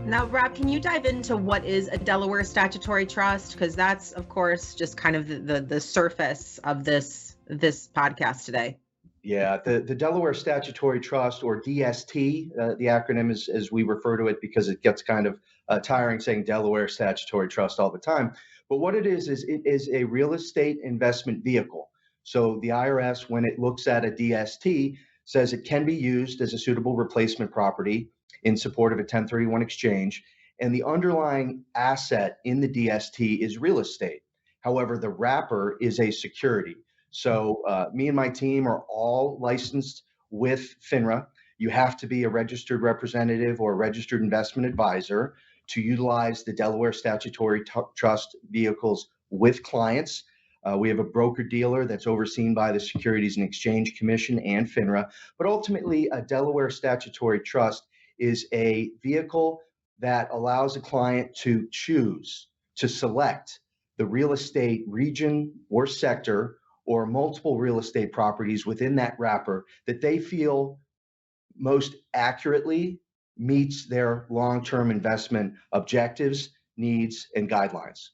Now, Rob, can you dive into what is a Delaware statutory trust? Because that's, of course, just kind of the surface of this podcast today. Yeah, the Delaware Statutory Trust, or DST, the acronym is as we refer to it because it gets kind of tiring saying Delaware Statutory Trust all the time. But what it is it is a real estate investment vehicle. So the IRS, when it looks at a DST, says it can be used as a suitable replacement property in support of a 1031 exchange. And the underlying asset in the DST is real estate. However, the wrapper is a security. So me and my team are all licensed with FINRA. You have to be a registered representative or a registered investment advisor to utilize the Delaware Statutory Trust vehicles with clients. We have a broker dealer that's overseen by the Securities and Exchange Commission and FINRA. But ultimately, a Delaware Statutory Trust is a vehicle that allows a client to choose to select the real estate region or sector or multiple real estate properties within that wrapper that they feel most accurately meets their long-term investment objectives, needs, and guidelines.